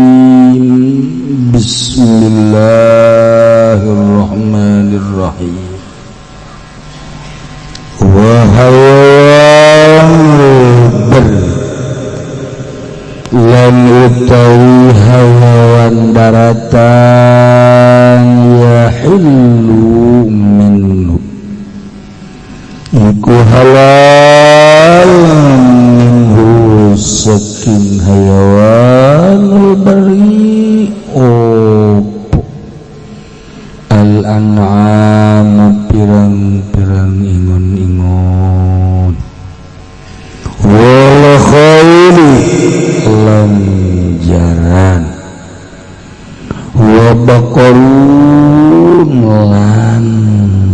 Syaitanirrajim. Bismillahirrahmanirrahim. Wahai ber lan utawi hayawan daratan yahillu minhu iku halal saking hayawan bari opo al-an'am pirang-pirang ingon-ingon wal khayli lan jaran wa baqarun lan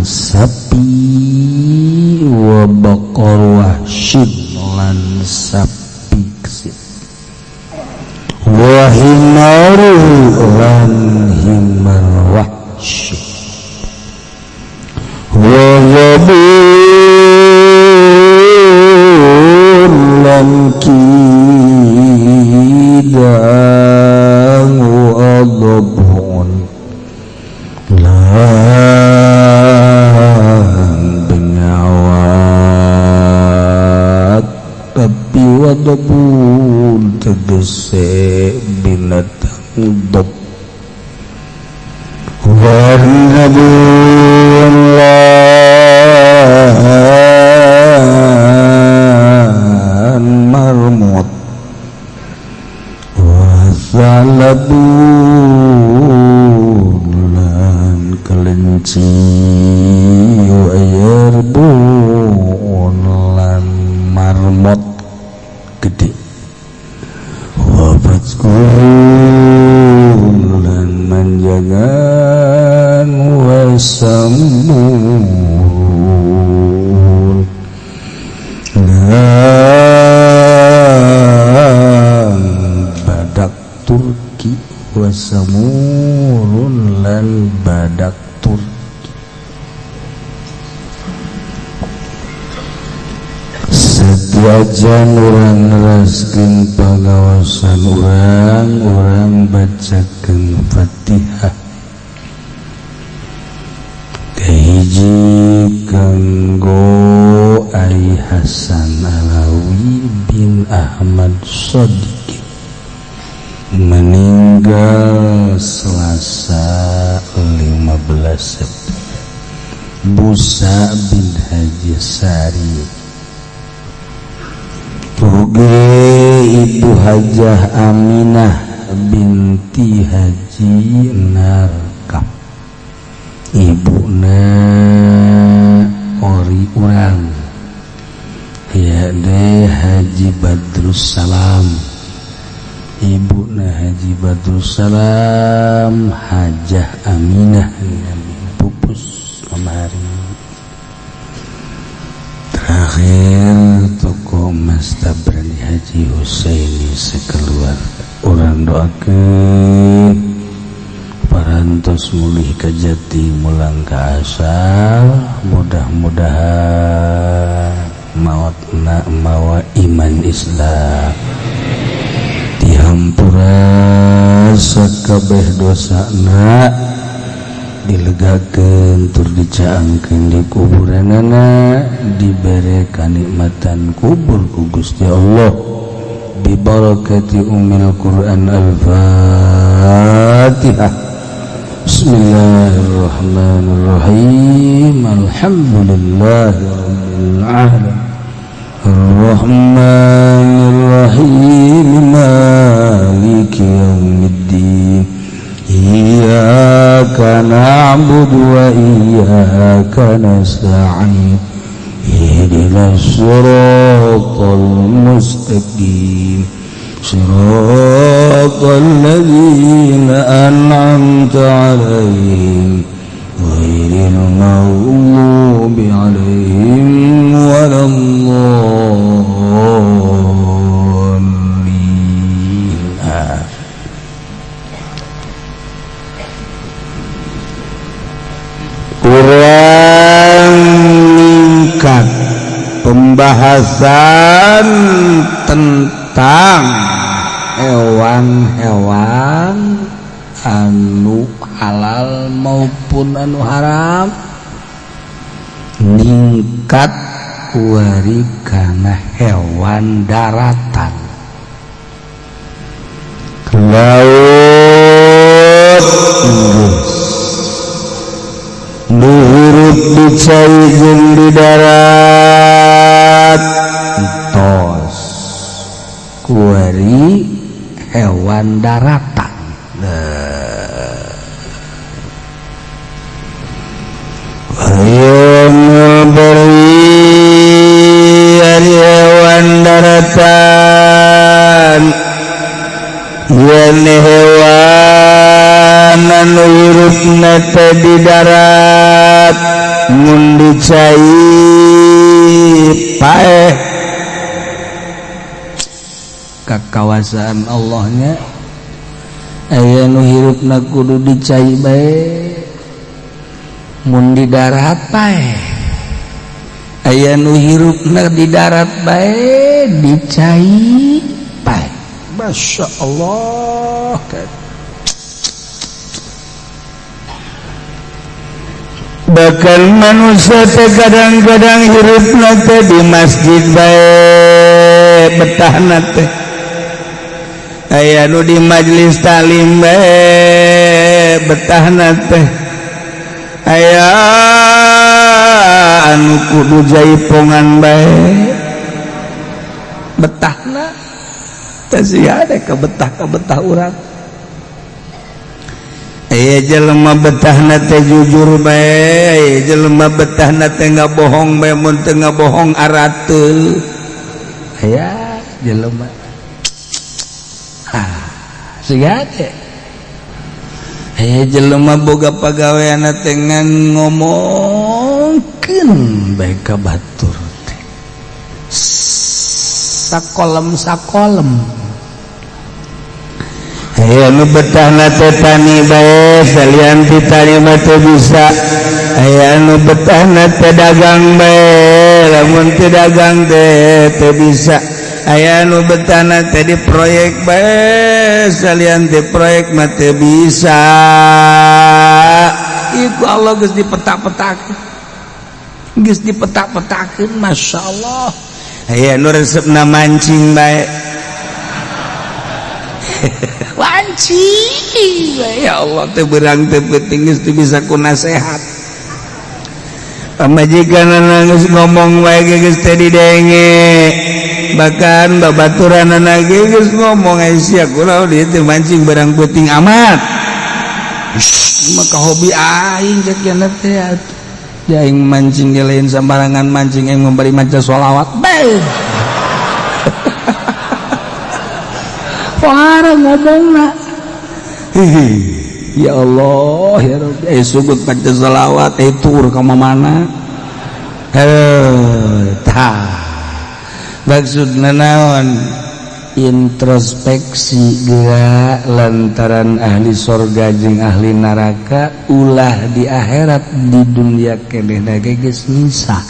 sapi wa baqar wahsyin lan sapi wa himaru lan himar wahsy wa zabun lan kidang wa adabun lan bengawat tapi wadabun tegese binatang dok warnabun lan marmut wasalabun lan kelinci wayarbun lan marmut gede wafatkurun lan manjangan wasamurun lan badak Turki wasamurun lan badak Turki sediajan orang raskin pengawasan orang bacakan Fatihah kahiji kanggo Ai Hasan Alawi bin Ahmad Shodikin meninggal Selasa 15 September Busa bin Haji Sari Uge Ibu Hajah Aminah binti Haji Narkab ibuna ori urang yade Haji Badrussalam ibuna Haji Badrussalam Hajah Aminah pupus kemarin terakhir tokoh Mas Tabrani Haji Husaini sekeluar orang doakeun parantos mulih ka jati mulang ka asal mudah-mudahan maotna mawa iman Islam dihampura sakabeh dosana dilegakeun tur dicaangkeun di kuburanana dibere kanikmatan kubur ku Gusti Allah bi barakati ummil Quran al-Fatihah. Bismillahirrahmanirrahim. Alhamdulillahirabbil alamin. Ar-Rahmanir-Rahim. Maliki yaumiddin. Iyyaka na'budu wa iyyaka nasta'in. Ihdinas siratal mustaqim. Siratal ladzina an'amta 'alaihim ghairil maghdubi 'alaihim waladdallin. Kurang meningkat pembahasan tentang hewan-hewan anu halal maupun anu haram, ningkat kuari kana hewan daratan ke laut nuhurut dicai jeung di darat tos kuari hewan daratan. Ayo beri hewan daratan yane hewan anu hirupna teh di darat mun dicai paeh kakawasaan Allahnya aya nu hirupna kudu dicai bae mun di darat bae aya nu hirupna di darat bae dicai bae. Masya Allah kan. Bahkan manusia teh kadang-kadang hirupna teh di masjid bae betahna teh aya nu di majelis talim bae betahna teh aya anu kudu jaipongan bae betahna teh sia ade ka betah urang. Aya jelema betahna teh jujur bae, aya jelema betahna teh ngabohong bae, mun teu ngabohong arateul. Aya jelema sia teh. Aya jelema boga pagaweana teh ngan ngomongkeun bae ka batur teh. Sakolem. Aya nu betahna teh tani bae, salian ti tani mah teu bisa. Aya nu betahna teh dagang bae, lamun teu dagang teh teu bisa. Aya nu betahna teh di proyek bae, salian ti proyek mah teu bisa. Iku Allah geus dipetak-petakeun. Geus dipetak-petakeun, masyaallah. Aya nu resepna mancing bae. Wancing ya Allah teh beurang teh penting geus bisa ku nasehat. Pamajikanana geus ngomong wae geus teh didenge. Bahkan babaturanana geus ngomong sia kunaon dieu teh mancing beurang penting amat. Maka hobi aing cek yana teh atuh. Aing mancing ge lain sambarangan mancing aing memberi maca sholawat. Parah ngomongna. Ya Allah ya Rabbi, sugut baca salawat tur ka mana? Tah. Maksudna naon? Introspeksi geura lantaran ahli surga jeung ahli neraka ulah di akhirat di dunia keneh geus misah.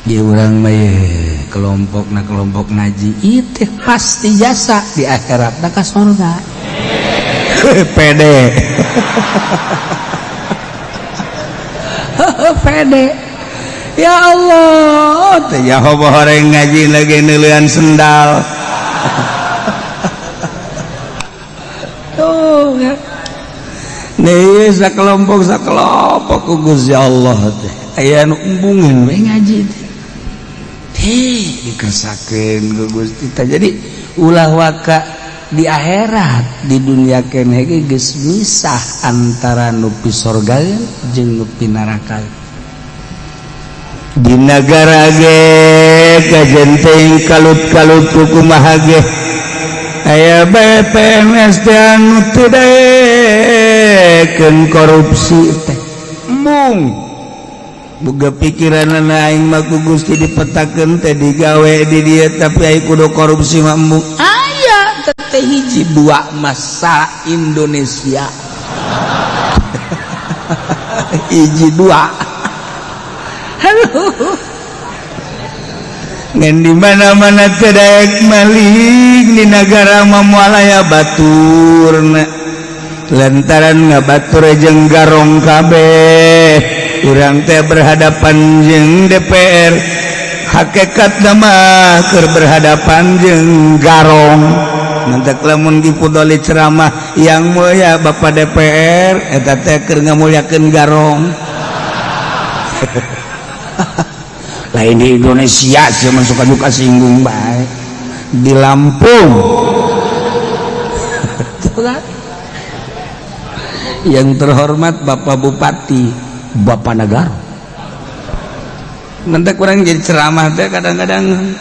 Dia urang mah kelompok ngaji itu pasti jasa di akhirat ka surga. Pede. Pede. Ya Allah, teh ya horeng ngaji lagi neuleun sendal. Tuh ya. Nih sakelompok ku Gusti Allah teh. Aya nu embungeun we ngaji teh. Dikesakeun ku Gusti teh. Jadi ulah waka di akhirat di dunia keneh ge geus misah antara nu pi surga jeung nu pi neraka. Di negara ge kajenteng kalut-kalut kumaha ge aya bae PNS teh anu teu daek gawekeun korupsi teh mung boga pikiran aing mah ku Gusti dipetakeun teh digawe di dieu tapi aing kudu korupsi mah mung aya teh hiji dua masa Indonesia hiji dua ngan di mana-mana teu daek maling di nagara moal aya baturna lantaran ngabatur jeung garong kabeh urang teh berhadapan jeung DPR hakikatna mah keur berhadapan jeung garong nantek lamun dipudoli ceramah yang mulia Bapak DPR eta teh keur ngamulyakeun garong lain di Indonesia sih masuk suka singgung baik di Lampung yang terhormat Bapak Bupati Bapak Negara nanti kurang jadi ceramah teh kadang-kadang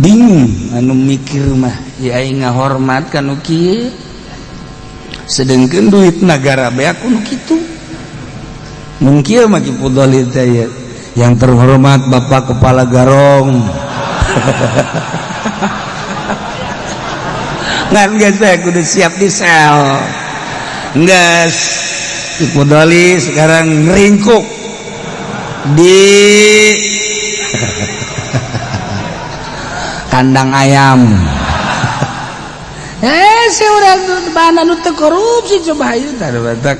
bingung anu mikir mah ya aing ngahormat kanu kieu sedengkeun duit negara bae aku nu kitu mun kieu mah kipudoli teh ya yang terhormat Bapak Kepala Garong ngan geus saya kudu siap di sel geus dipudoli sekarang ngeringkuk di kandang ayam si urang bahan anu teu korupsi coba hayu tah batak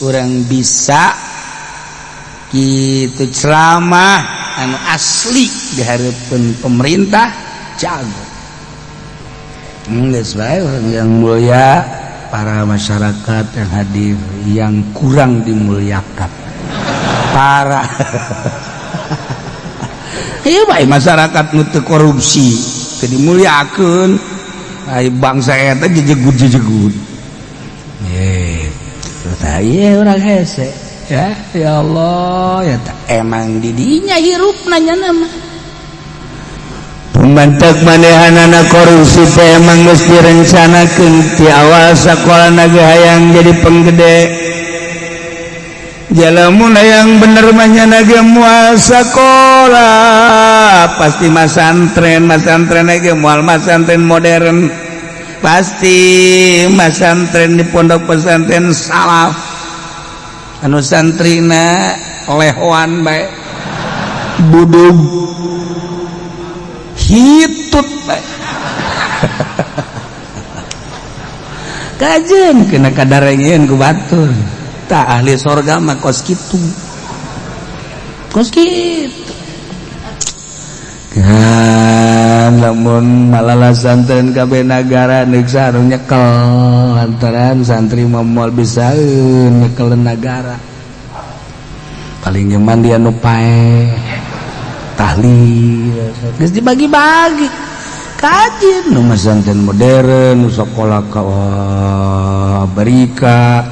urang bisa kitu ceramah anu asli dihareupeun pemerintah jago geus bae urang yang mulia para masyarakat yang hadir yang kurang dimuliakan para ieu bae masyarakat nu teu korupsi teu dimuliakeun ai bangsa eta jejegut-jejegut tah ieu urang hese ya Allah ya emang didinya hirupna nyana mah pembantak manehanana korupsi teh emang geus direncanakeun ti awal sakolana ge hayang jadi penggede jalamun hayang bener mah nyana ge moal sakola pasti masantren ge moal masantren modern pasti masantren di pondok pesantren salaf anu santrina lehoan bae budug hitut bae kajen kena kadarengeun ku batur tah ahli sorga mah kos kitu kan lamun malala santren kabeh nagara neuk saru nyekel lantaran santri moal bisa nyekel negara paling nyaman dia nu pae tahlil geus dibagi-bagi kajian nu santren modern nu sakola ka Amerika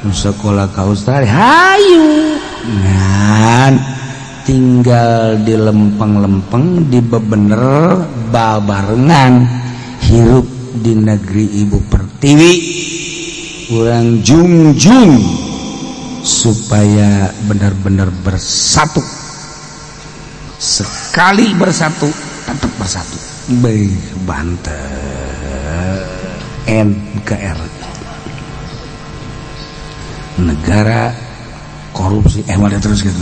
nu sakola ka Australia hayu ngan tinggal di lempeng-lempeng di bebener babarengan hirup di negeri Ibu Pertiwi urang jungjung supaya benar-benar bersatu sekali bersatu tetap bersatu baik Banten NKRI negara korupsi malah terus gitu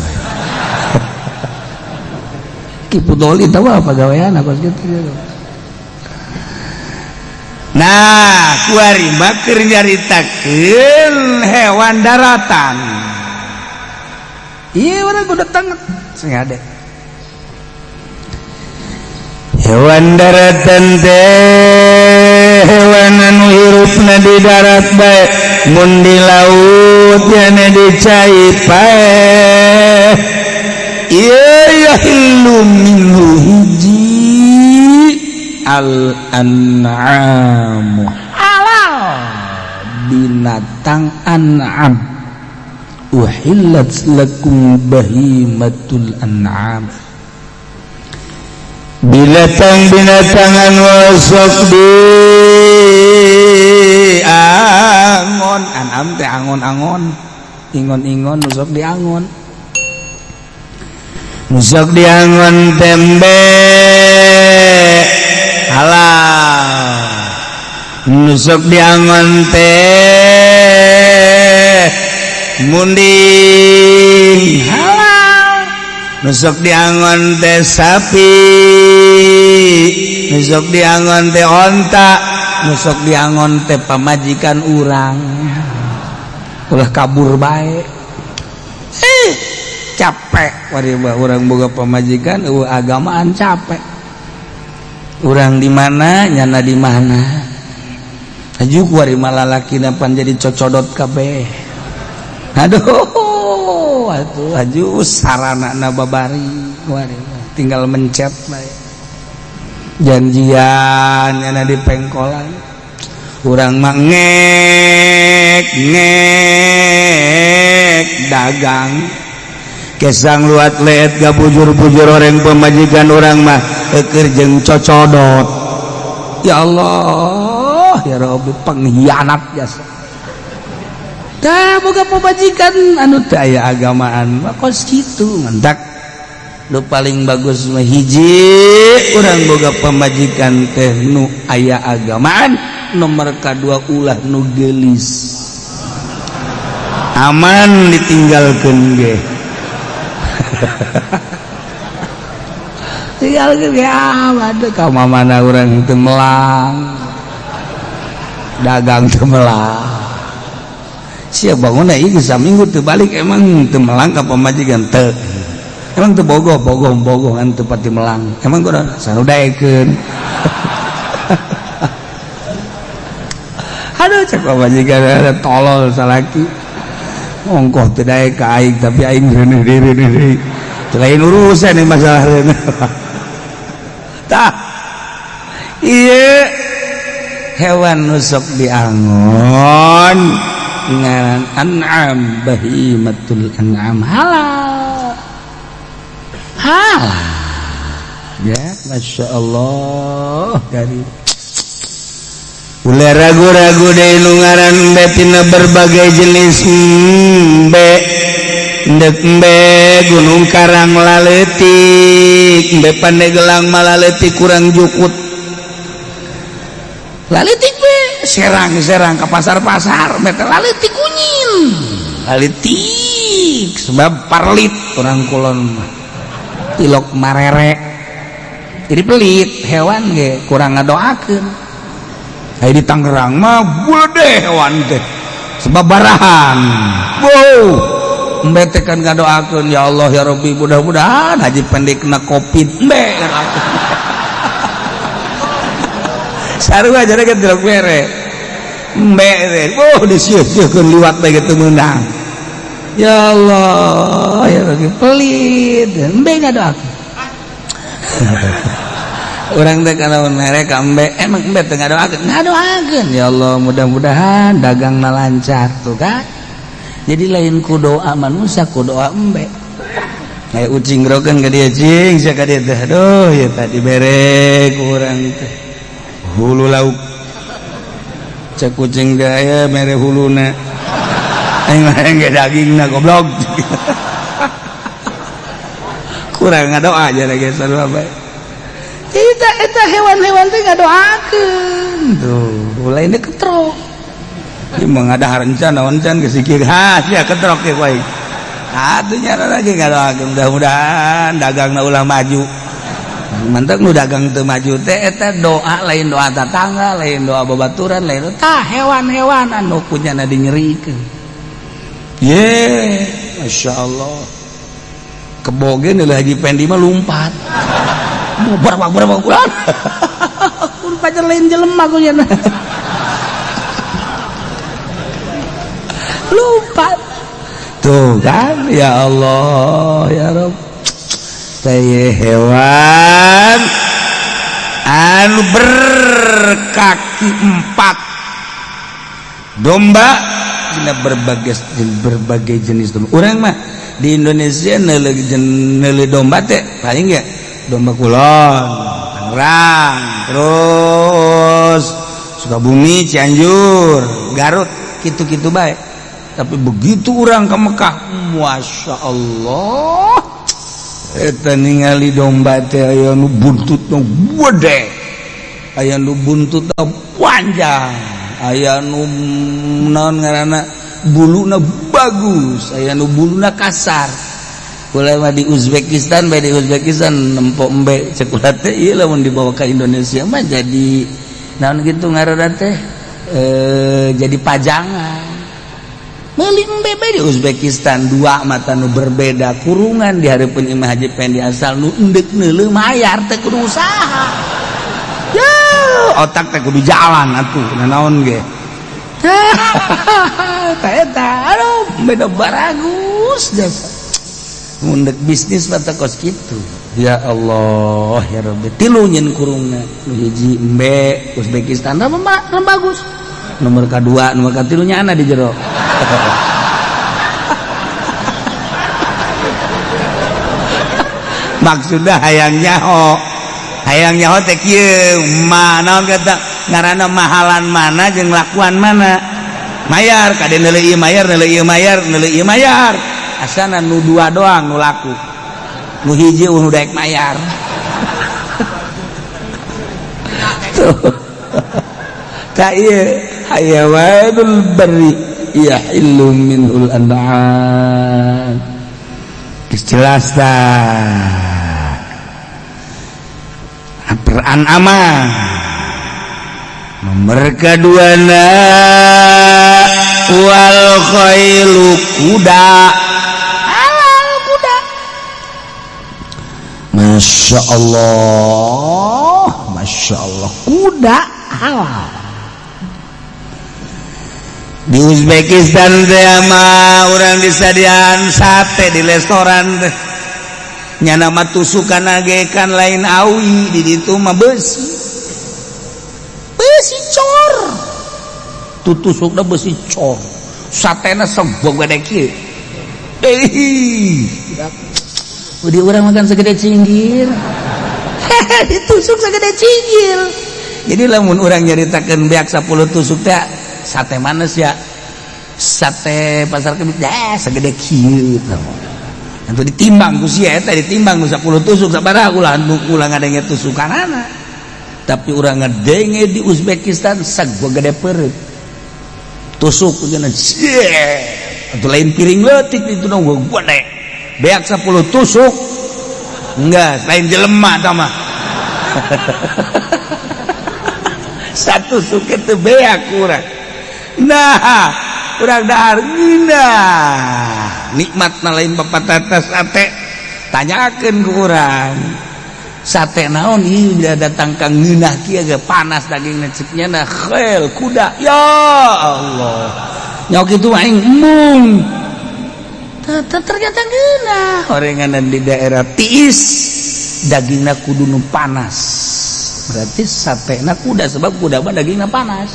kipudoli tahu apa gawean apa gitu. Nah, kuari bakir nyaritakeun hewan daratan. Iya, urang kudu tanget sing ade. Hewan daratan teh hewan anu hirupna di darat bae, mun di laut nya di cai pae. Iya hilum minhu hiji al-an'am halal binatang an'am uhillat lakum bahimatul an'am binatang-binatang anu sok di an'am teh angon-angon ingon-ingon nusok diangon tembe halal nusok diangon teh munding halal nusok diangon teh sapi nusok diangon teh onta nusok diangon teh pamajikan urang ulah kabur bae capek warima urang boga pamajikan agamaan capek urang di mana nyana di mana ajuk warima lalakina pan jadi cocodot kabeh aduh atuh aju saranana babari warima tinggal mencet bae janjian nyana di pengkolan urang mah ngek dagang kesang luat leet gabujur-bujur orang pemajikan orang mah keur jeung cocodot ya Allah ya Rabbi pengkhianat jasa tah boga pemajikan anu teu aya agamaan mah kos kitu ngendak nu paling bagus mah hiji urang boga pemajikan teh nu aya agamaan nomor kadua ulah nu geulis aman ditinggalkeun ge tinggalkeun ge aman ka mamana urang teu melang dagang teu melang sia bangunna ieu saminggu teu balik emang teu melang ka pamajikan teu emang teu bogoh-bogohan teu pati melang emang kudu sanudaekeun aduh cek pamajikan ada tolol salaki ongkoh teu daek ka aing tapi aing reuneuh lain urusan ini masalah reuneuh tah ieu hewan nu sok diangon ngaran an'am bahimatul an'am halal ya Masya Allah dari ulah ragu-ragu deh nu ngaran betina berbagai jenis ndek gunung karang laletik mbe Pandegelang malaletik kurang jukut laletik be serang ke pasar-pasar mete laletik kunyil laletik sebab parlit orang kulon ilok marere jadi pelit hewan ge kurang ngadoakeun aya di Tangerang mah bulede hewan teh sebab barahan wow embe teh kan ngadoakeun ya Allah ya Rabbi mudah-mudahan haji pendek kena covid embe sarua aja ke dilok mere embe teh wow disieu-sieukeun liwat bae teu meunang ya Allah ya Rabbi pelit embe ngadoakeun orang teh kalau mereka embe emang embe teh ngadoakeun ya Allah mudah-mudahan dagangna lancar tuh kan jadi lain ku doa manusia ku doa embe kayak ucing rokeun ka dieu cing sia ka dieu teh aduh ya tadi bere ku urang teh hulu lauk cek kucing teh aya mere huluna aing mah engge dagingna goblok kurang ngadoa aja ge sarua bae eta hewan-hewan teh ngadoakeun tuh lain teh ketrok ieu mah ngada rencana oncan geus sikir ha sia ketrok ge bae atuh nya lagi ngadoakeun mudah-mudahan dagangna ulah maju mantep nu dagang teu maju teh eta doa lain doa tatangga lain doa babaturan lain tah hewan-hewan anu kunyana dinyerikeun ye Masya Allah keboge nu lagi pendi mah lumpat berapa bulan pun pacar lain jelema ku nya lupa tuh kan ya Allah ya Rabb teh hewan anu berkaki 4 domba dina berbagai jenis domba urang mah di Indonesia neuleuh domba teh paling ya domba kulon, Tangerang, terus Sukabumi, Cianjur, Garut, gitu-gitu baik. Tapi begitu orang ke Mekah, Masya Allah, eta ningali domba teh aya nu buntutna gede, aya nu buntutna panjang, aya nu naon ngaranna buluna bagus, aya nu buluna kasar. Kulai mah di Uzbekistan, bae di Uzbekistan nempok embe cek ulah teh ieu lamun dibawa ka Indonesia mah jadi naon kitu ngaranna teh jadi pajangan. Meuli embe bae di Uzbekistan dua mata nu berbeda kurungan di hareupeun Imam Haji Pendi asal nu endek neuleuh mayar teh kudu usaha. Ya, otak teh kudu jalan atuh nanaon ge. Tah eta aduh beda baragus dasar. Mundek bisnis mah teh kos kitu. Ya Allah ya Rabbi tilu nyeun kurungna nu hiji embe Uzbekistan mah bagus. Nomor kedua, nomor ketilunya ana di jero. Maksudnya hayang nyaho teh kieu naon kata ngaranna mahalan mana jeung lakuan mana mayar kade neuleuh ieu mayar asana nu dua doang nu laku nu hiji nu daek mayar tuh ta ieu hayawanul barri yahillu minhul an'am jelas dah An'amah nomor keduana wal khailu kuda halal kuda Masya Allah kuda halal di Uzbekistan teh mah urang disadian sate di restoran teh nyana mah tusukan agekan lain awi di ditu mah besi cor tutusukna besi cor satena sebog gede kieu di urang makan segede cinggir ditusuk segede cinggir jadi lamun urang nyaritakeun beak 10 tusuk teh sate manes ya sate pasar kebit segede kieu itu ditimbang ku sia eta ditimbang ku 10 tusuk sabaraha ulah ngadenge tusukanana tapi urang ngadenge di Uzbekistan sagua gede peureut tusuk jeung atuh lain piring leutik itu nu gede beak 10 tusuk enggak lain jelema tah mah satu tusuk itu beak urang nah urang dahar ngeunah nikmatna lain papatata sate tanyakeun ku urang sate naon ieu datang ka ngeunah kieu ge panas dagingna ceuk nya khel kuda ya Allah nya kitu aing embung ternyata ngeunah horenganan di daerah Tiis dagingna kudu nu panas berarti satena kuda sebab kuda mah dagingna panas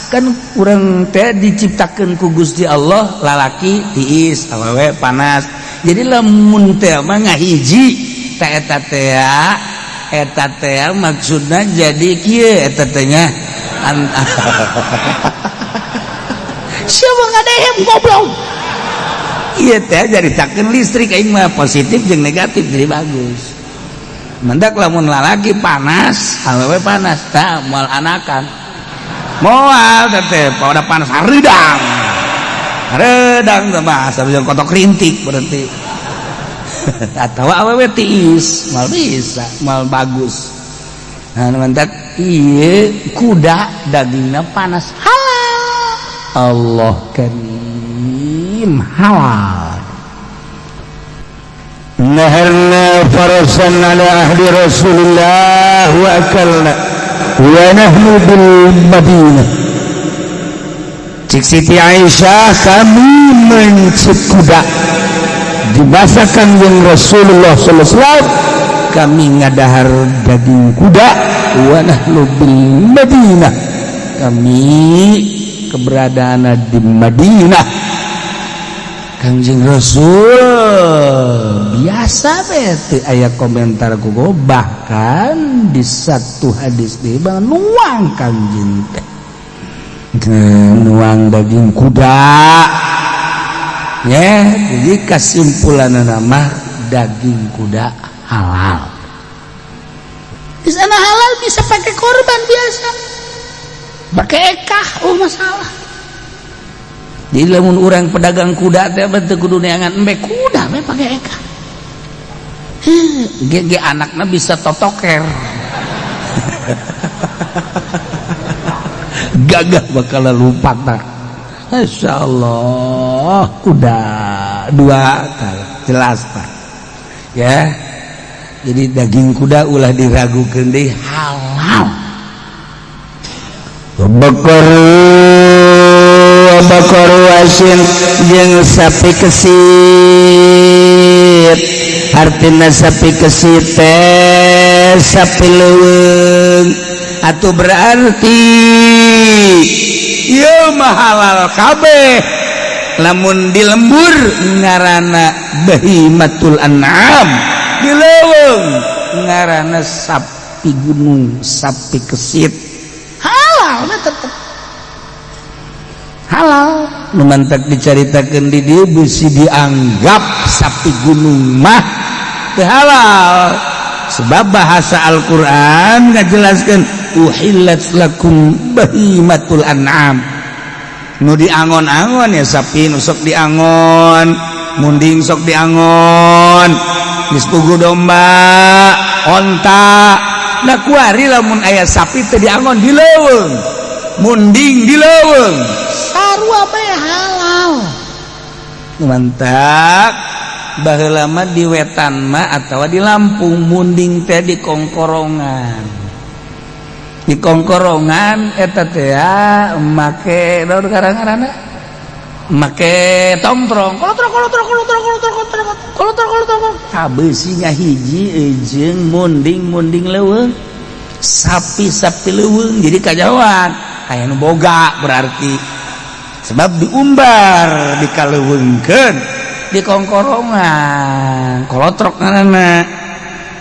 kan urang teh diciptakeun ku Gusti Allah lalaki tiis awewe panas jadi lamun teh mah ngahiji teh eta teh maksudna jadi kieu eta teh nya siapa ngadehem goblok ieu teh jaritakeun listrik aing mah positif jeung negatif jadi bagus mendak lamun lalaki panas awewe panas tah moal anakan moal teh pada panas hareudang teh bahasa jeung kotok rintik berarti atawa awewe tiis mal bisa mal bagus nah mendak ieu kuda dagingna panas halal Allah karim halal naharna farasan ala ahli Rasulullah wa akalna wa nahnu bil Madinah cik Siti Aisyah kami mencit kuda dimasakan yang Rasulullah SAW kami ngadahar daging kuda wa nahnu bil Madinah kami keberadaan di Madinah Kangjeng Rasul biasa bete aya komentar kugo bahkan di satu hadis di bang nuang kanjeng teh nuang daging kuda ya. Jadi kesimpulan nama daging kuda halal. Di sana halal bisa pakai korban biasa, pakai ekah, masalah. Jadi lamun orang pedagang kuda teh bentuk kudu neangan embe kuda we pakai ekah. Ge anakna bisa totoker. Gagah bakal lupa tak. Masyaallah kuda dua jelas Pak. Ya. Jadi daging kuda ulah diragukeun deui halal. Bakar wasin jeung sapi kesit. Artina sapi kesit teh sapi leuweung. Atuh berarti ieu mah halal kabeh. Lamun di lembur ngaranna bahimatul an'am, di leuweung ngaranna sapi gunung, sapi kesit. Halal mah tetep halal. Nu mantak dicaritakeun di dieu beusi dianggap sapi gunung mah teu halal. Sebab bahasa Al-Qur'an ngajelaskeun uhillat lakum bahimatul an'am. Nu diangon-angon ya sapi nu sok diangon, munding sok diangon, geus pugu domba, onta. Da kuari lamun aya sapi teu diangon di leuweung, munding di leuweung, sarua bae halal. Mantap. Baheula mah di wetan mah atawa di Lampung munding teh di kongkorongan. Di kongkorongan eta teh make naon ngaranna? Make tongtrong. Kolotrong. Kabeusinya hiji jeung munding leuweung. Sapi leuweung jadi kajawan. Aya nu boga berarti. Sebab diumbar, dikaleuweungkeun di kongkorongan. Kolotrok ngaranna.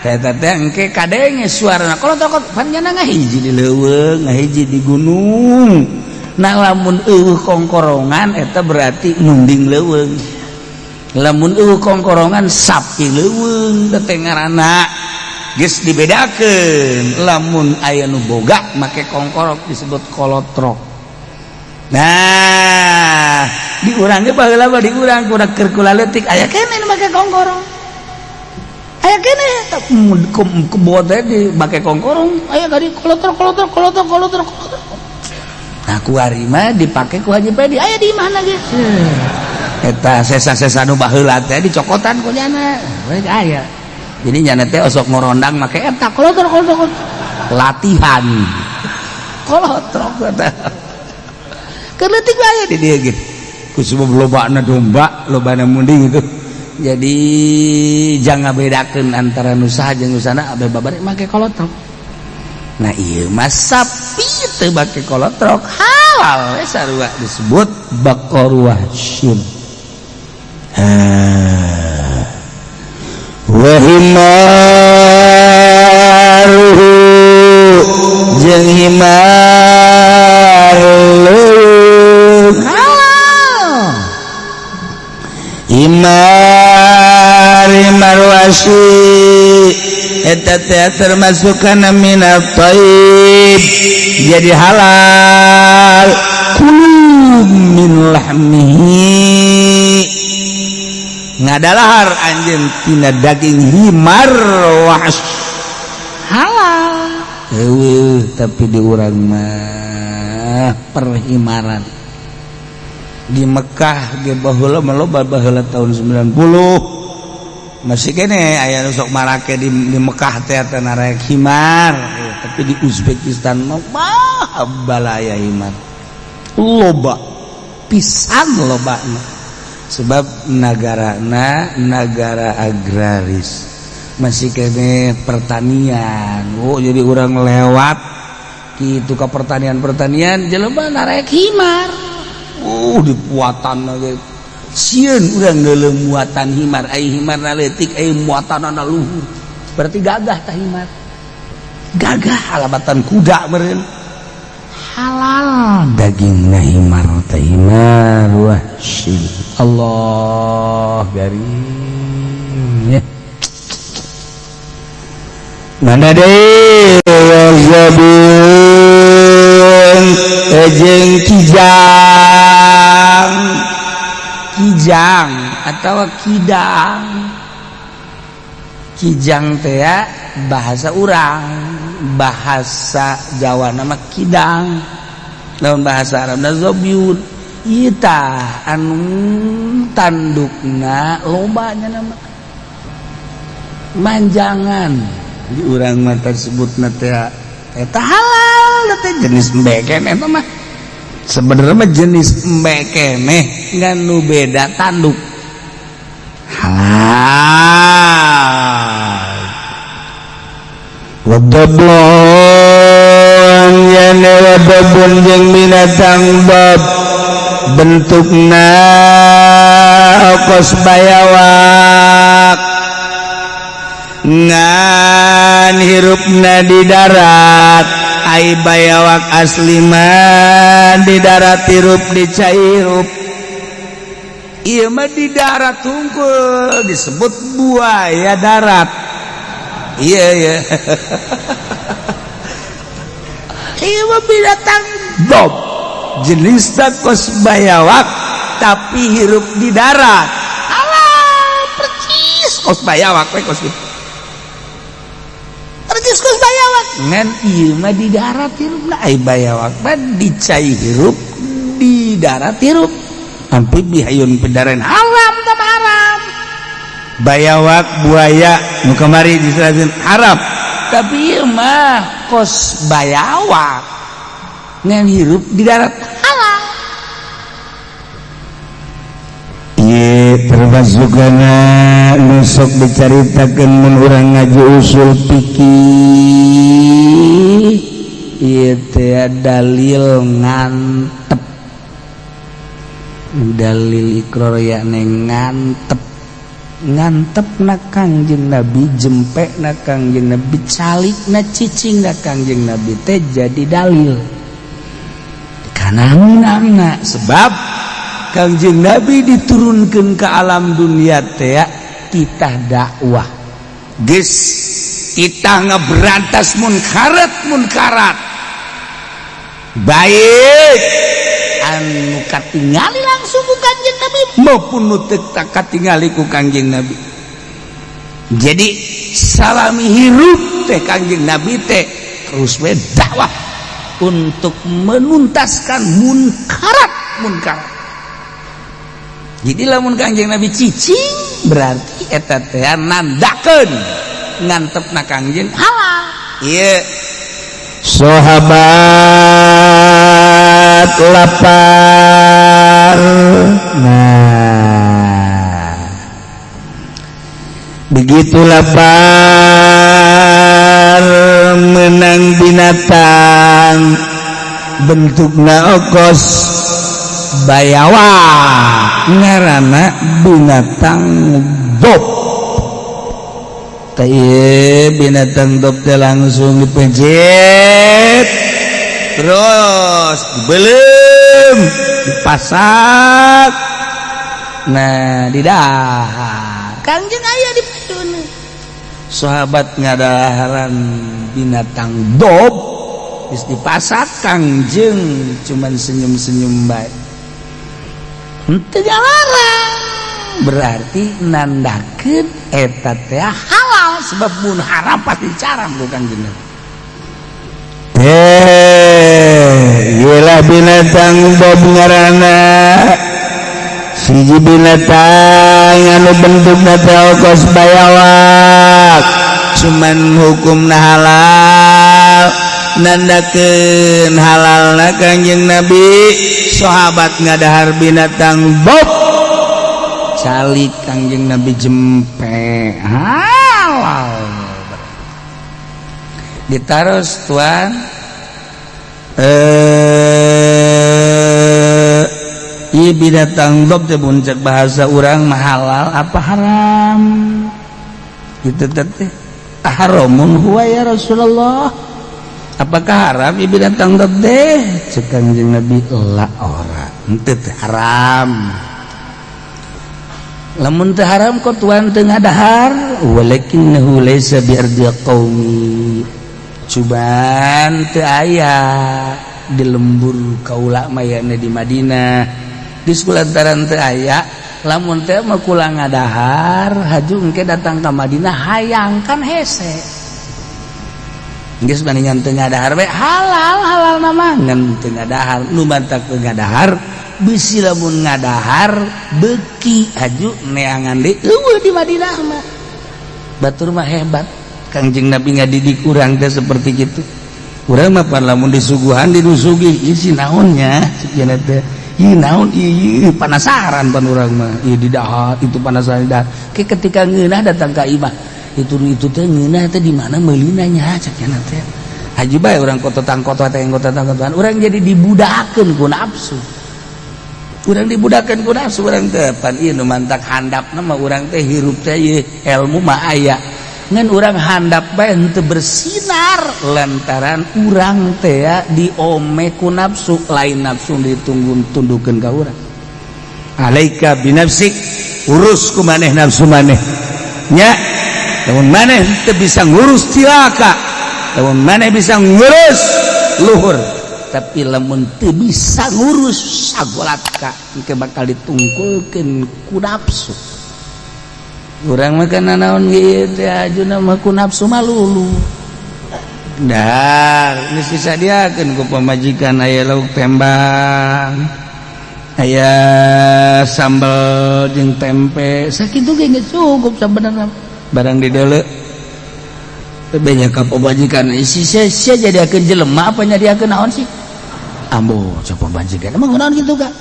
Eta teh engke kadenge suarana kolotrok panjana ngahiji di leuweung, ngahiji di gunung. Nah lamun eueuh kongkorongan eta berarti munding leuweung. Lamun eueuh kongkorongan sapi leuweung teh ngaranna. Geus dibedakeun. Lamun aya nu boga make kongkorok disebut kolotrok. Nah, di urang ge baheula mah di urang kuda keur kula leutik aya keneh nu make kongkorong. Aya keneh kebo teh di make kongkorong, aya tadi kolotrok. Nah, kuari mah dipake ku Haji Pedi aya di mana ge? Eta sesa-sesa nu baheula teh dicokotan ku jana. We aya. Jadi jana teh osok ngorondang make eta kolotrok. Latihan. Kolotrok eta. Keletik bae di dieu ge. Ku sebab lobana domba, lobana munding itu. Jadi jangan bedakeun antara nu saha jeung nu sana abe babari make kolotrok. Nah, ieu mah sapi teu make kolotrok halal we sarua disebut baqaru wahsyin. Wa himaruhu jeung himar himar wasi eta teh termasuk kana minat thayyib jadi halal. Kulu min lahmihi ngadalahar anjeun tina daging himar was halal. Eueuh tapi di urang mah perhimaran. Di Mekah ge baheula loba baheula tahun 90 masih kene aya nu sok marake di Mekah teh narek himar. Tapi di Uzbekistan mah balaya himar loba pisan lobana sebab nagarana negara agraris masih kene pertanian. Jadi urang lewat kitu ka pertanian jelema narek himar. Di puatan lagi sieun urang geuleuh muatan himar. Ai himarna leutik, ai muatanna luhur. Berarti gagah tah himar. Gagah alabatan kuda meureun. halal dagingna himar teh himar wahsy Allah garing ya mana deui wazabun jeung kijang atau kijang teh ya bahasa urang bahasa Jawa nama kidang lawan bahasa Arabna zabyun ieu tah anu tandukna lobanya nama manjangan di urang mah tersebutna teh eta halal teh jenis embe keneh mah sebenarnya mah jenis embe keneh ngan nu beda tanduk halal wadabun yana wadabun jeung binatang bab bentukna okos bayawak ngan hirupna di darat ai bayawak asli mah di darat hirup di cairup ieu mah di darat hungkul disebut buaya darat iya ieu mah binatang bob jenisna kos bayawak tapi hirup di darat alah percis kos bayawak we kos percis kos bayawak ngan ieu mah di darat hirupna ai bayawak mah di cai hirup di darat hirup amfibi hayun pedaren haram sama haram bayawak buaya nu kamari disebutkeun haram tapi ieu mah kos bayawak ngan hirup di darat halal ieu termasukna nu sok dicaritakeun mun urang ngaji usul fikih ieu teh dalil ngantep dalil ikrar yakni ngantep na Kangjeng Nabi jempek na Kangjeng Nabi calik na cicing na Kangjeng Nabi teh jadi dalil karena menangna sebab Kangjeng Nabi diturunkan ke alam dunia teh kita dakwah geus kita ngeberantas munkarat baik anu katingali langsung ku Kangjeng Nabi maupun nu teu katingali ku Kangjeng Nabi jadi salami hirup teh Kangjeng Nabi teh terus we dakwah untuk menuntaskan munkarat jadi lamun Kangjeng Nabi cicing berarti eta teh nandakeun ngantepna Kangjeng halal ieu sahabat lapar nah begitu lapar menang binatang bentukna okos bayawak ngaranna binatang dob teh binatang dob teh langsung dipencet terus dibelem dipasak nah didahar Kangjeng aya di payun sahabat ngadaharan binatang dob geus dipasak Kangjeng cuman senyum-senyum bae henteu dilarang berarti nandakeun eta teh halal sebab mun haram pasti caram ku Kangjeng iyalah binatang bob ngaranna siji binatang anu bentukna teh okos bayawak cuman hukumna halal nandakeun halalna Kangjeng Nabi sahabat ngadahar binatang bob calik Kangjeng Nabi jempe halal ditaros tuan ieu binatang dob teh buncak bahasa urang mah halal apa haram kitu teh haramun huwa ya Rasulullah apakah haram ieu binatang teh cek Kangjeng Nabi la ora henteu haram lamun teu haram kok tuan teu ngadahar walakinnahu laisa bi'ardi qaumi cuban teu aya di lembur kaula mayana di Madinah di sekulantaran teu aya lamun teh mah kula ngadahar haju engke datang ka Madinah hayangkan hese geus bandingan teu ngadahar we halal mah ngan teu ngadahar nu bantak teu ngadahar bisi lamun ngadahar beuki haju neangan deui eueuh di Madinah mah batur mah hebat Kangjeng Nabi ngadidik urang teh seperti kitu urang mah pan lamun disuguhan dinusugi isi naonnya cenah teh ieu naon ieu penasaran pan urang mah ieu di dahar itu penasaran dah ketika ngeunah datang ka imah itu teh ngeunah teh di mana meulina nya cenah teh haji bae urang kototan urang jadi dibudakeun ku nafsu urang dibudakeun ku nafsu urang teh pan ieu nu mantak handapna mah urang teh hirup teh ieu ilmu mah aya ngan urang handap bae henteu bersinar lantaran urang teh diome ku nafsu lain nafsu ditundukkeun ka urang alaika binafsik urus ku maneh nafsu maneh nya lamun maneh teu bisa ngurus cilaka lamun maneh bisa ngurus luhur tapi lamun teu bisa ngurus sagolatka engke bakal ditungkulkeun ku nafsu urang mah kana naon ieu teh ajuna mah ku nafsu mah lulu dah geus disadiakeun ku pamajikan aya lauk tembang aya sambal jeung tempe sakitu ge geus cukup sabenerna barang dideuleu teh banyak ka pamajikan sia jadiakeun jelema apa nyadiakeun naon sih ambo coba pamajikan emang naon kitu ka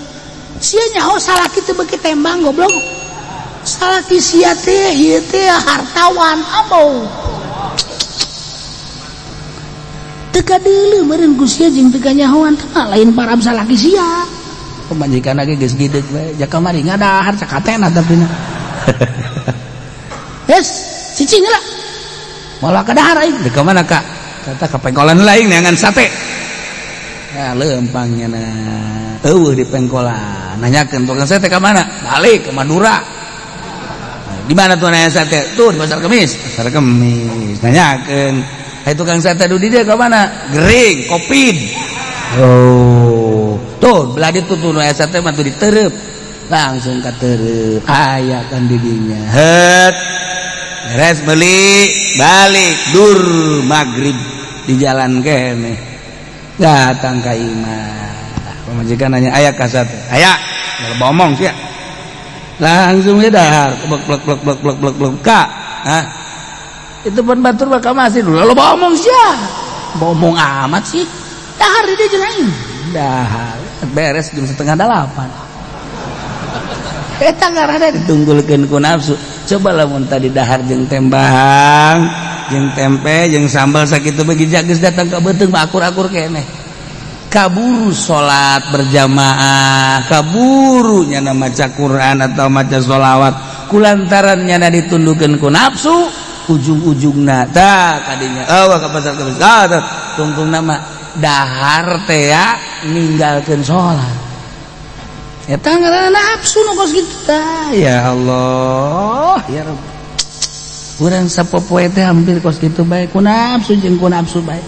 sia nyaho salaki teu beuki tembang goblok salaki sia teh ieu teh hartawan ambo teu kadeuleu meureun ku sia jeung teu kanyahoan teh lain parab salaki sia pamajikan ge geus gideg bae jak kamari ngadahar cakatena tapi yes cicing lah malah kadahar aing di mana kak kata kepengkolan lain neangan sate ya leumpangnya na eueuh di pengkolan nanyakeun tukang sate ka mana balik ke Madura di mana tuh nanya sate tuh di pasar Kemis nanyakeun hai tukang sate du di dieu ka mana gering kopin oh tuh belah ditu tuh nanya sate mah tuh ditereup langsung katereup aya kan di dinya het beres beli balik dur maghrib di jalan kene datang ka imah pamajikan nanya aya ka sate aya ngomong sia langsung we dahar blek ka hah itu pun batur bakal masih dulu lo ngomong sia ngomong amat sih dahar di dieu jeung aing dahar beres jam 7:30 eta ngaranna ditunggulkeun ku nafsu coba lamun tadi dahar jeung tembang jeung tempe jeung sambal sakitu bagi geus datang ka beuteung mah akur-akur keneh kaburu salat berjamaah kaburu nyana maca Quran atau maca sholawat kulantaran nyana ditundukkeun ku nafsu ujung-ujungna tah kadinya eueuh ka pasar Kemis tungtungna mah dahar teh ninggalkeun salat eta ngaranna nafsu nu kos kitu tah ya Allah ya Rabb urang sapopoe teh hampir kos kitu bae ku nafsu jeung ku nafsu bae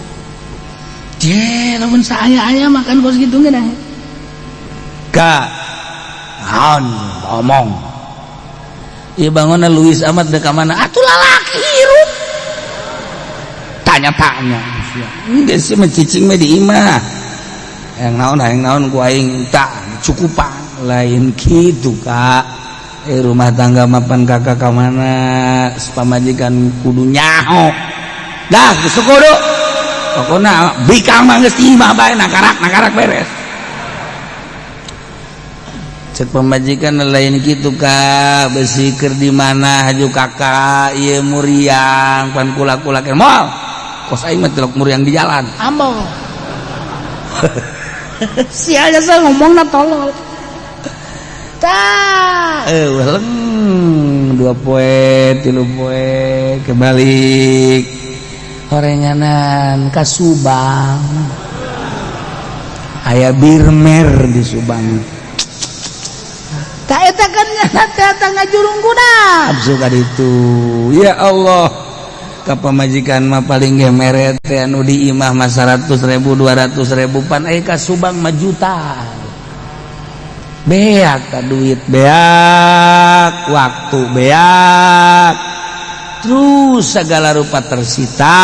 je lamun saaya-aya makan kos kitu geus ka naon ngomong ieu bangunna Luis Amat da ka mana atuh lalaki hirup tanya-tanya geus mah cicing mah di imah yang naon ku aing tak cukupan lain gitu kak rumah tangga mapan kakak ka mana pamajikan kudu nyaho dah geus kudu pokona bikang mah geus imah bae nakarak beres cek pamajikan lain gitu kak besi keur di mana haju kakak ieu muriang pan kula-kula ke moal kos aing mah telok muriang di jalan ambo sia jasa ngomongna tolol tah weleng 2 poe 3 poe kebalik horenganan ka Subang aya birmer di Subang tak eta kan nyata ngajurung kuda nafsu ka ditu ya Allah ka pamajikan mah paling ge meret teh anu di imah mah 100.000 200.000 pan aya ka Subang mah juta beak ka duit beak waktu beak terus segala rupa tersita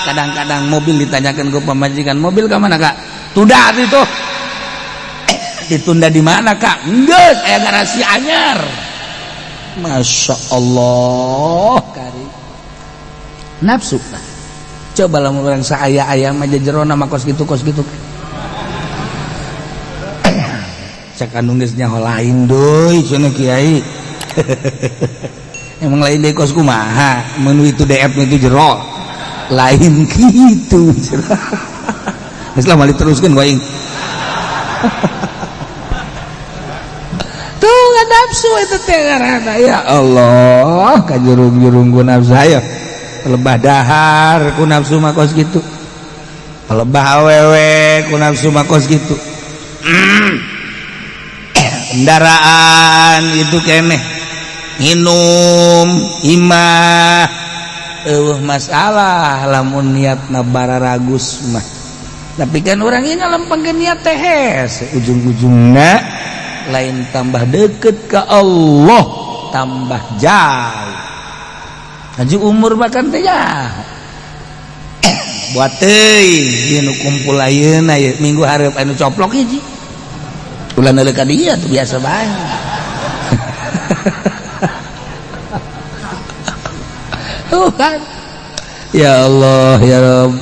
kadang-kadang mobil ditanyakan ke pemajikan mobil ke mana kak tunda itu ditunda di mana kak enggak saya garasi anyar Masya Allah kari nafsu lah coba lah orang saya aja jero nama kos gitu cek anu geus nyaho lain doi cenah kiai emang lain deh kos kumaha menu itu DF itu jero lain gitu Islam balik teruskan waing tuh nggak nafsu itu tengarana ya Allah kajurung-jurung ku nafsu ayo lebah dahar ku nafsu mah kos gitu lebah awewe ku nafsu mah kos gitu kendaraan itu keneh minum imah masalah lamun niatna bararagus mah tapi kan orang ini lempeng ke niat tehes ujung-ujungnya lain tambah deket ke Allah tambah jauh aju umur bahkan teh ya buat teh nu kumpul ayeuna minggu hareup anu coplok hiji ulah neuleuh ka dieu tuh biasa bae Tuhan ya Allah ya Rabb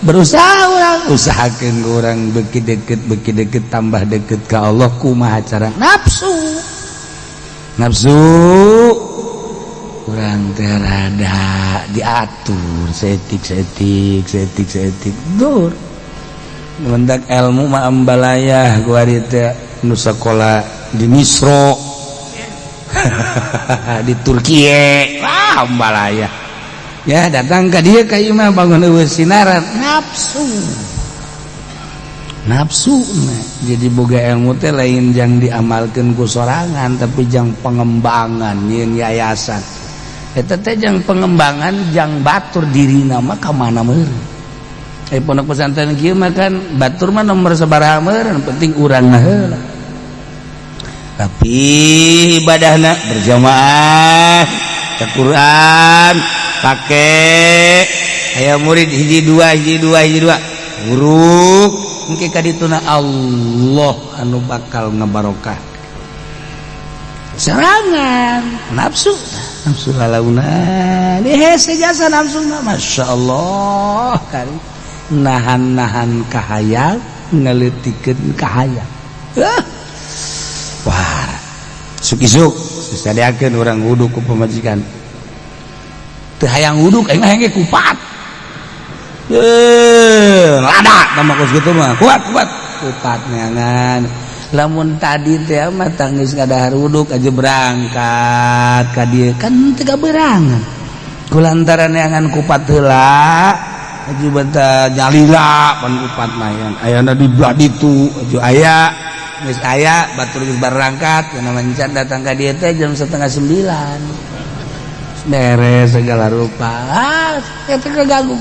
berusaha orang usahakeun orang beki deket tambah deket ke Allah kumaha cara nafsu urang teh rada diatur setik dur mendak ilmu mah ambalayah ku ari teh nu sakola di Misro di Turkiye ambalayah ya datang ke dia ka imah bangun eueuh sinaran nafsu nah. Jadi boga ilmu teh lain jang diamalkeun ku sorangan tapi jang pengembangan nyeun yayasan eta teh jang pengembangan jang batur dirina mah ka mana meureun pondok pesantren kieu mah kan batur mah nomor sabaraha meureun penting urang heula tapi ibadahna berjamaah ke Quran pakai aya murid hiji dua guru engke kadituna Allah anu bakal ngabarokah serangan nafsu halauna hese jasa nafsu Masya Allah kali nahan kahayang ngeleutikeun kahayang wah suk-isuk disadiakeun urang wudu ku pamajikan teu hayang wudu aing mah henge kupat lada nama kos kitu mah kuat kupat neangan lamun tadi teh mah tangis ngadahar wudu aja berangkat ka dieu kan teu kaberangan kulantaran neangan kupat heula aju benta jalila pan kupat mah ayana di belah ditu aju aya geus aya batur geus berangkat kana mancan datang ka dieu teh jam 8:30 beres segala rupa eta kaganggu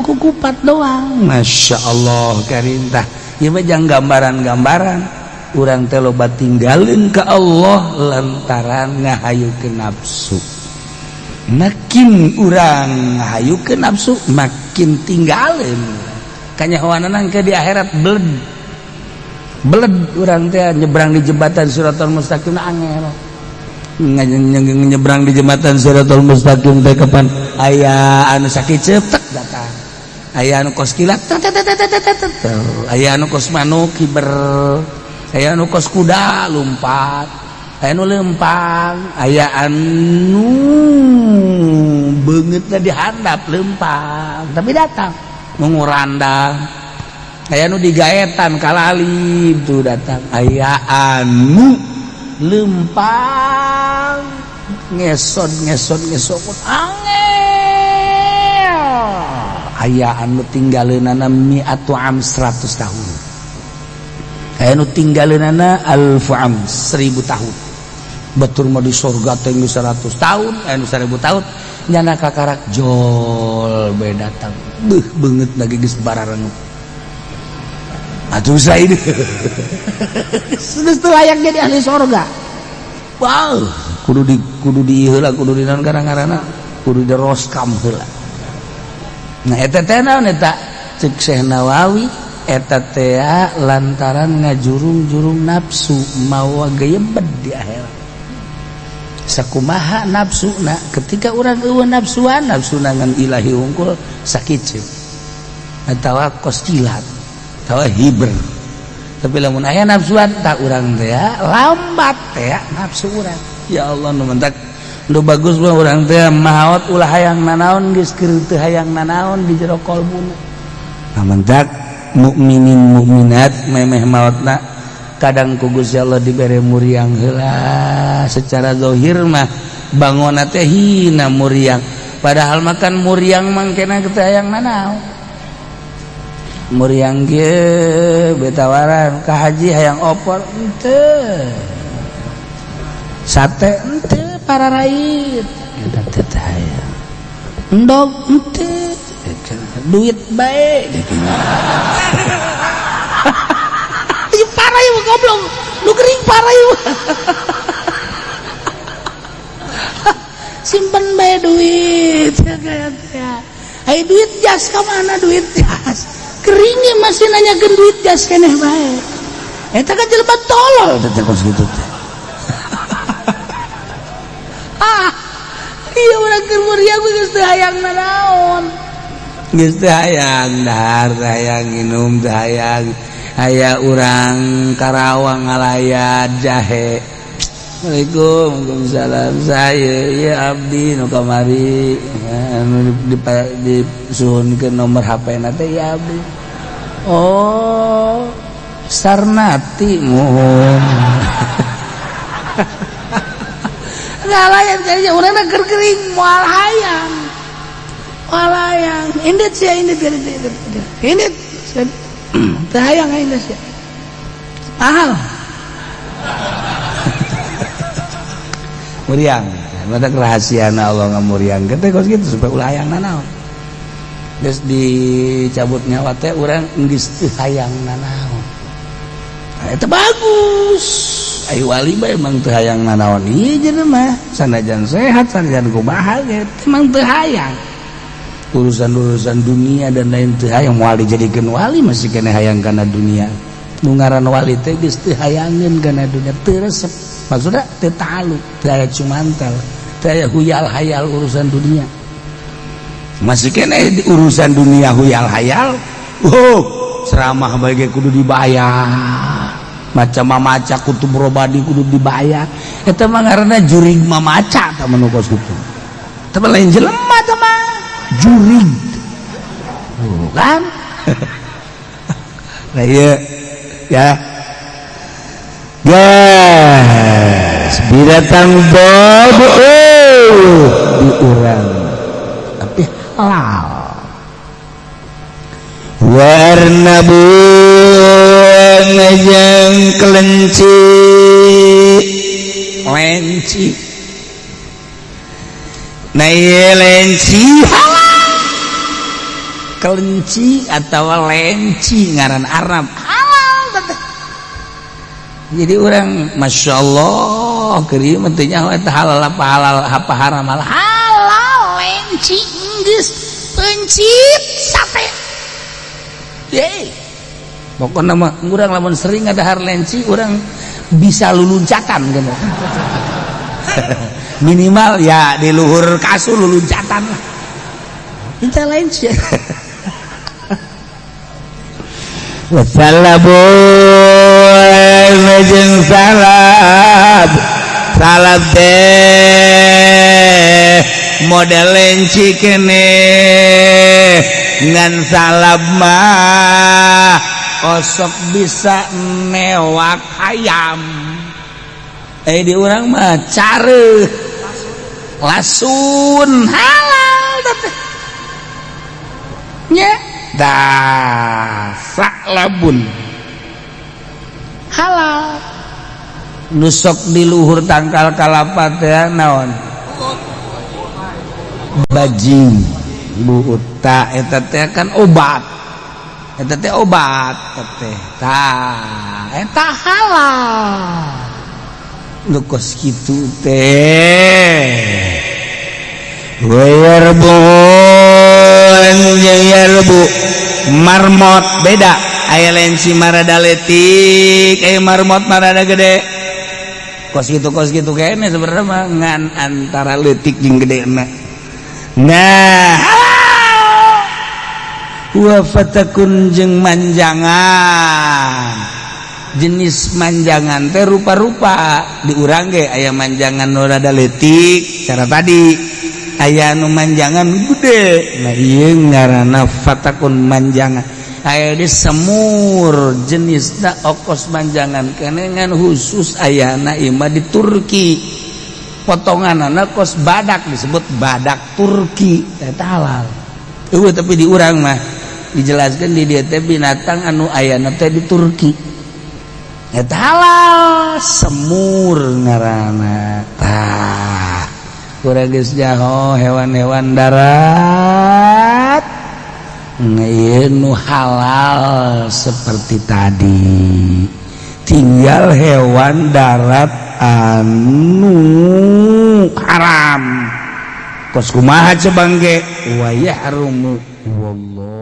ku kupat doang Masya Allah karintah ieu mah jang gambaran-gambaran urang teh loba tinggalin ka Allah lantaran ngahayukeun nafsu makin urang ngahayukeun nafsu makin tinggalin kanyahoanana ke di akhirat beled urang teh nyebrang di jembatan Siratal Mustaqim angel nyebrang di jembatan Siratal Mustaqim teh kapan aya anu sakit cetek datang aya anu kos kilat aya anu kos manuk kiber aya anu kos kuda lumpat aya anu lempang aya anu beungeutna dihandap lempang tapi datang mengurandang aya anu digaetan kalalib tuh datang aya anu lempang ngesot angel aya anu tinggaleunana mi'atu am 100 tahun aya anu tinggaleunana alfu am 1000 tahun batur mah di surga teh 100 tahun anu 1000 tahun nyana kakarak jol bae datang beuh beungeut lagi geus barareng atuh said geus teu layak jadi ahli surga wow kudu di heula kudu di naon garang-garana kudu di roskam heula nah eta teh naon eta ceuk Syekh Nawawi eta teh lantaran ngajurung-jurung nafsu mawa gayebed di akhirat sakumaha nafsuna ketika urang eueuh nafsuan nafsuna ngan ilahi hungkul sakiceu atawa kosilat atawa hiber tapi lamun aya nafsuan tak urang teh lambat teh nafsu urang ya Allah nu mentak nu bagus mah urang teh mahaot ulah hayang nanaon geus keur teu hayang nanaon di jero qalbuna nah mentak mukminin mukminat memeh maotna kadang ku Gusti Allah dibere muriang heula secara zahir mah bangona teh hina muriang padahal makan muriang mangkena teu hayang nanaon muriang ge betawaran ka haji hayang opor henteu sate henteu para rait kita teh hayang endog henteu duit bae ieu parah ieu goblok nu gering parah ieu simpen bae duit ya kayak teh ai duit jas ka mana duit jas keringnya masih nanyakeun duit jas keneh bae eta kan jelema tolol teh kos kitu teh iya urang keur muriang geus teu hayang nanaon geus teu hayang dahar teu hayang nginum teu hayang aya urang Karawang ngalayat jahe Assalamualaikum waalaikumsalam saya ya abdi nu kamari anu disuhunkeun nomor HP na teh ya abdi oh Sarnati mohon ngalayat kayaknya urangna keur gering moal hayang indit sia indit teu hayang indit sia mahal muriang matak rahasiana Allah ngamuriang teh kos kitu supaya ulah hayang nanaon geus dicabut nyawa teh urang geus teu hayang nanaon eta bagus ai wali bae emang teu hayang nanaon ieu jelema sanajan sehat sanajan kumaha ge emang teu hayang urusan-urusan dunia dan lain teu hayang moal dijadikeun wali masih kena hayang kana dunia nu ngaran wali teh geus teu hayangeun kana dunia teu resep maksudnya teu taluk teu aya cumantel teu aya huyal-hayal urusan dunia masih kena urusan dunia huyal-hayal ceramah bae kudu dibayar maca kutub robadi kudu dibayar eta mah ngaranna jurig mamaca tah manu kos kitu teh lain jelema teh mah jurig kan nah ieu ya gas binatang bobo di urang tapi halal warna ngajang kelenci lenci nah iya lenci halal kelenci atau lenci ngaran Arab halal jadi orang Masya Allah kering mentunya halal apa haram halal lenci geus pencit sate ye pokoknya mah urang lamun sering ngadahar lenci urang bisa luluncatan gitu minimal ya di luhur kasur luluncatan kita lenci wassalamun jeung salab teh model lenci kene ngan salab mah osok bisa newak ayam di urang mah careuh lasun halal nya saklabun halal nusok di luhur tangkal kalapa teh naon bajing buta eta teh kan obat eta teh obat teh eta halal nu kos kitu teh yerbu marmot beda aya lain si marada letik aya marmot marada gede kos gitu kayaknya sebenarnya mah ngan antara letik jeung gedena nah wa fatakun jeung manjangan jenis manjangan teh rupa-rupa diurang ge aya manjangan nu rada letik cara tadi aya nu manjangan gede nah ieu ngaranna fatakun manjangan aya di semur jenisna okos manjangan kenengan khusus ayana ima di Turki potonganana kos badak disebut badak Turki eta halal tapi di urang mah dijelaskan di dieu teh binatang anu ayana teh di Turki eta halal semur ngaranna tah urang geus jaho hewan-hewan darat nu halal seperti tadi tinggal hewan darat anu haram kos kumaha cebang ge wa yahrumu wallah